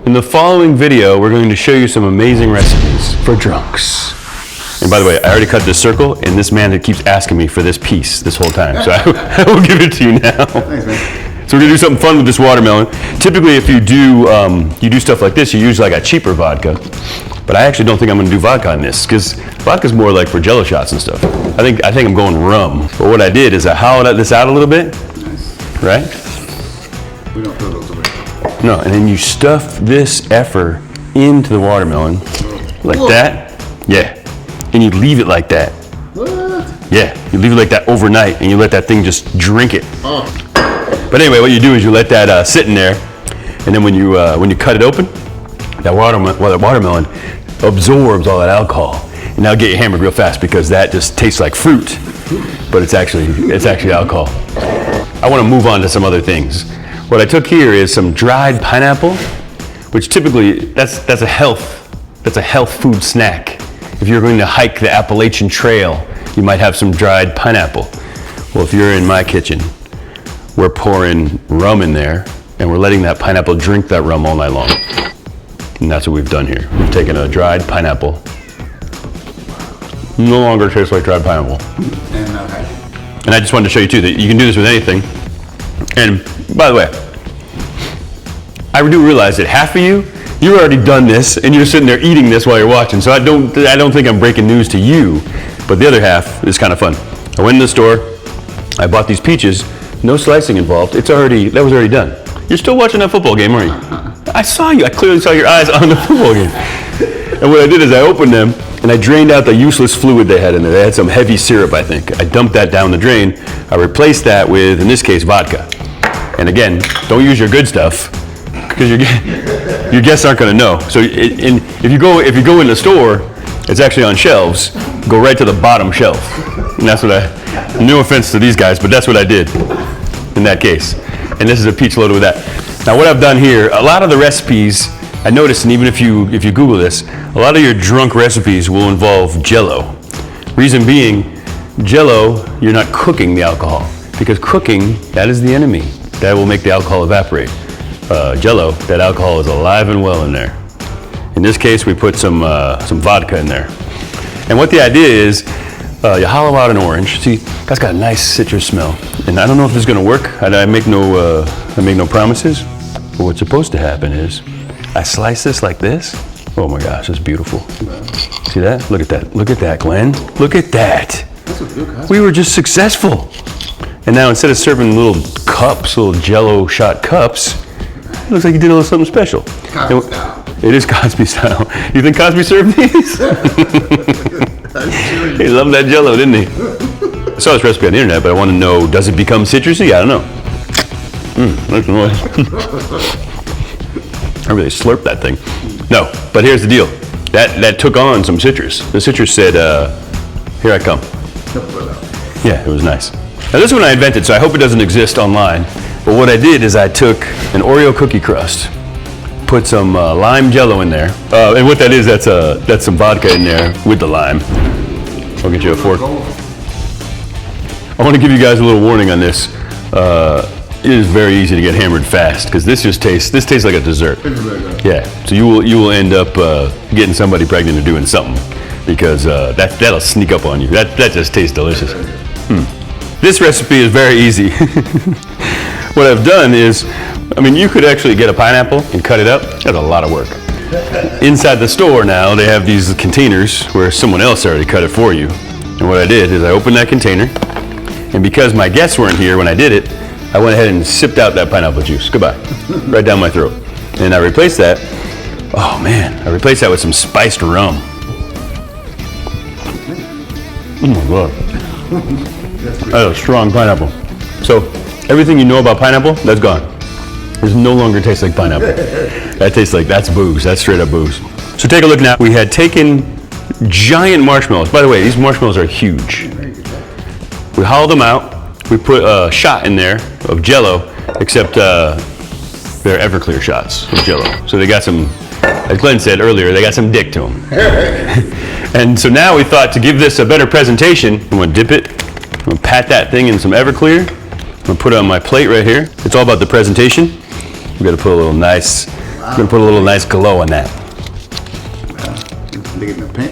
In the following video, we're going to show you some amazing recipes for drunks. And by the way, I already cut this circle, and this man that keeps asking me for this piece this whole time, so I will give it to you now. Thanks, man. So we're gonna do something fun with this watermelon. Typically, if you do stuff like this, you use like a cheaper vodka. But I actually don't think I'm gonna do vodka on this, because vodka's more like for jello shots and stuff. I think I'm going rum. But what I did is I hollowed this out a little bit, Nice. right? We don't throw those away. No, and then you stuff this effer into the watermelon, like Whoa. that. Yeah, and you leave it like that. What? Yeah, you leave it like that overnight, and you let that thing just drink it. Oh. But anyway, what you do is you let that sit in there, and then when you cut it open, that watermelon absorbs all that alcohol, and that'll get you hammered real fast because that just tastes like fruit, but it's actually alcohol. I want to move on to some other things. What I took here is some dried pineapple, which typically that's a health food snack. If you're going to hike the Appalachian Trail, you might have some dried pineapple. Well, if you're in my kitchen, we're pouring rum in there, and we're letting that pineapple drink that rum all night long. And that's what we've done here. We've taken a dried pineapple. No longer tastes like dried pineapple. And okay. And I just wanted to show you too that you can do this with anything. And by the way, I do realize that half of you've already done this, and you're sitting there eating this while you're watching. So I don't think I'm breaking news to you, but the other half is kind of fun. I went in the store, I bought these peaches, no slicing involved. That was already done. You're still watching that football game, aren't you? I saw you. I clearly saw your eyes on the football game. And what I did is I opened them, and I drained out the useless fluid they had in there. They had some heavy syrup, I think. I dumped that down the drain. I replaced that with, in this case, vodka. And again, don't use your good stuff, because your guests aren't going to know. So if you go in the store, it's actually on shelves. Go right to the bottom shelf. And that's what no offense to these guys, but that's what I did in that case. And this is a peach loaded with that. Now what I've done here, a lot of the recipes, I noticed, and even if you Google this, a lot of your drunk recipes will involve jello. Reason being, jello, you're not cooking the alcohol, because cooking, that is the enemy. That will make the alcohol evaporate. Jello, that alcohol is alive and well in there. In this case, we put some vodka in there. And what the idea is, you hollow out an orange. See, that's got a nice citrus smell. And I don't know if this is gonna work. I make no promises. But what's supposed to happen is, I slice this like this. Oh my gosh, it's beautiful. See that? Look at that. Look at that, Glenn. Look at that. We were just successful. And now instead of serving little cups, little jello shot cups, it looks like you did a little something special. Cosby style. It is Cosby style. You think Cosby served these? He loved that jello, didn't he? I saw this recipe on the internet, but I want to know, does it become citrusy? I don't know. That's noise. I really slurped that thing. No, but here's the deal. That took on some citrus. The citrus said, here I come. Yeah, it was nice. Now this one I invented, so I hope it doesn't exist online. But what I did is I took an Oreo cookie crust, put some lime jello in there, and what that is, that's some vodka in there with the lime. I'll get you a fork. I want to give you guys a little warning on this. It is very easy to get hammered fast, because this tastes like a dessert. Yeah, so you will end up getting somebody pregnant or doing something, because that'll sneak up on you. That just tastes delicious. This recipe is very easy. What I've done is, you could actually get a pineapple and cut it up. That's a lot of work. Inside the store now, they have these containers where someone else already cut it for you. And what I did is I opened that container, and because my guests weren't here when I did it, I went ahead and sipped out that pineapple juice. Goodbye. Right down my throat. And I replaced that, I replaced that with some spiced rum. Oh my God. That's a strong pineapple. So everything you know about pineapple, that's gone. This no longer tastes like pineapple. That's booze. That's straight up booze. So take a look now. We had taken giant marshmallows. By the way, these marshmallows are huge. We hollowed them out. We put a shot in there of jello, except they're Everclear shots of jello. So they got some, as Glenn said earlier, they got some dick to them. And so now we thought, to give this a better presentation, I'm gonna dip it, I'm gonna pat that thing in some Everclear, I'm gonna put it on my plate right here. It's all about the presentation. We gotta put a little nice I'm gonna put a little nice glow on that.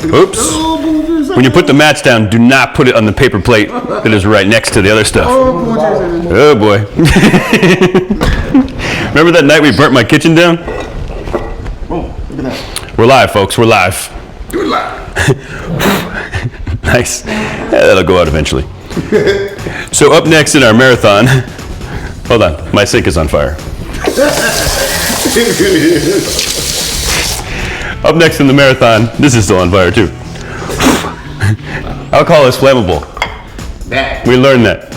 Oops. When you put the mats down, do not put it on the paper plate that is right next to the other stuff. Oh boy. Remember that night we burnt my kitchen down? Oh, look at that. We're live, folks. We're live. Do it live. Nice. Yeah, that'll go out eventually. So up next in our marathon, hold on, my sink is on fire. Up next in the marathon, this is still on fire too. Alcohol is flammable. That. We learned that.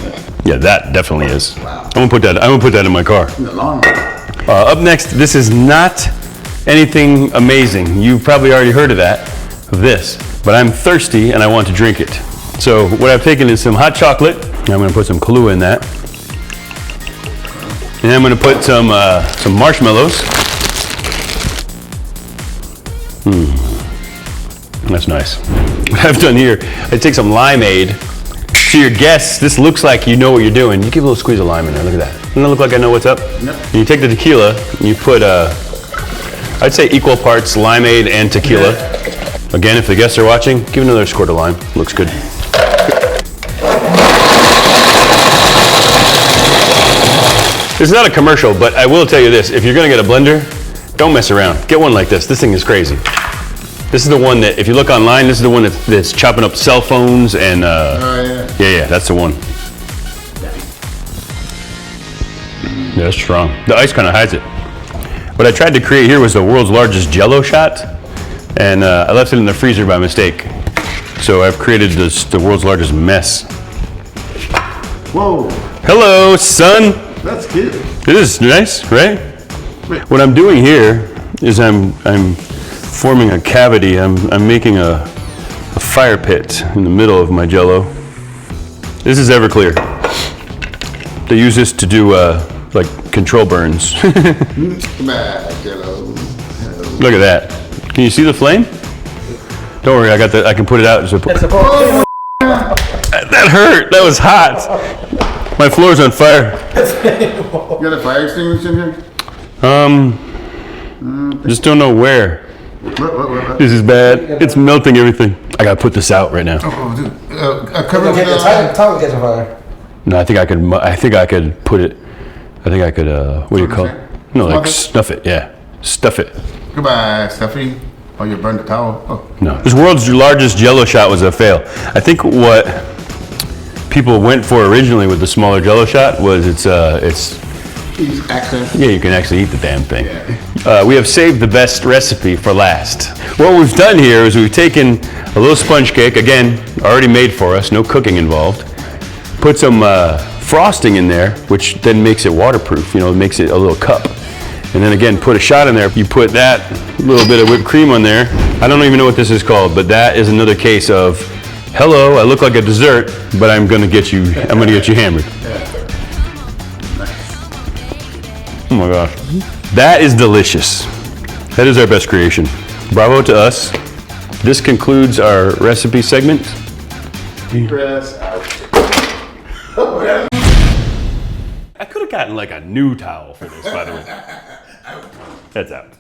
Yeah, that definitely is. Wow. I'm gonna put that in my car. The alarm. Up next, this is not anything amazing. You've probably already heard of this, but I'm thirsty and I want to drink it. So what I've taken is some hot chocolate. I'm gonna put some Kahlua in that. And I'm gonna put some marshmallows. That's nice. What I've done here, I take some limeade. To your guests, this looks like you know what you're doing. You give a little squeeze of lime in there, look at that. Doesn't that look like I know what's up? Yep. And you take the tequila, and you put, I'd say equal parts limeade and tequila. Again, if the guests are watching, give another squirt of lime. Looks good. It's not a commercial, but I will tell you this. If you're gonna get a blender, don't mess around. Get one like this. This thing is crazy. This is the one that, if you look online, this is the one that's chopping up cell phones and, yeah, that's the one. Yeah, that's strong. The ice kind of hides it. What I tried to create here was the world's largest jello shot, and I left it in the freezer by mistake. So I've created the world's largest mess. Whoa. Hello, son. That's cute. It is nice, right? What I'm doing here is I'm forming a cavity. I'm making a fire pit in the middle of my jello. This is Everclear. They use this to do like control burns. Look Bad jello. at that. Can you see the flame? Don't worry, I can put it out. That hurt. That was hot. My floor's on fire. You got a fire extinguisher in here? Just don't know where. What? This is bad. It's melting everything. I gotta put this out right now. Oh, dude. Cover Okay, the tongue gets on fire. No, I think I could put it. I think I could. What do you call it? No, like stuff it. Yeah, stuff it. Goodbye, Steffi. Oh, you burned the towel. Oh. No, this world's largest jello shot was a fail. I think what people went for originally with the smaller jello shot was it's Access. yeah, you can actually eat the damn thing. We have saved the best recipe for last. What we've done here is we've taken a little sponge cake, again, already made for us, no cooking involved. Put some frosting in there, which then makes it waterproof, makes it a little cup. And then again, put a shot in there. You put that little bit of whipped cream on there. I don't even know what this is called, but that is another case of, hello, I look like a dessert, but I'm gonna get you hammered. Oh my gosh. That is delicious. That is our best creation. Bravo to us. This concludes our recipe segment. Press out. I could have gotten like a new towel for this, by the way. That's out.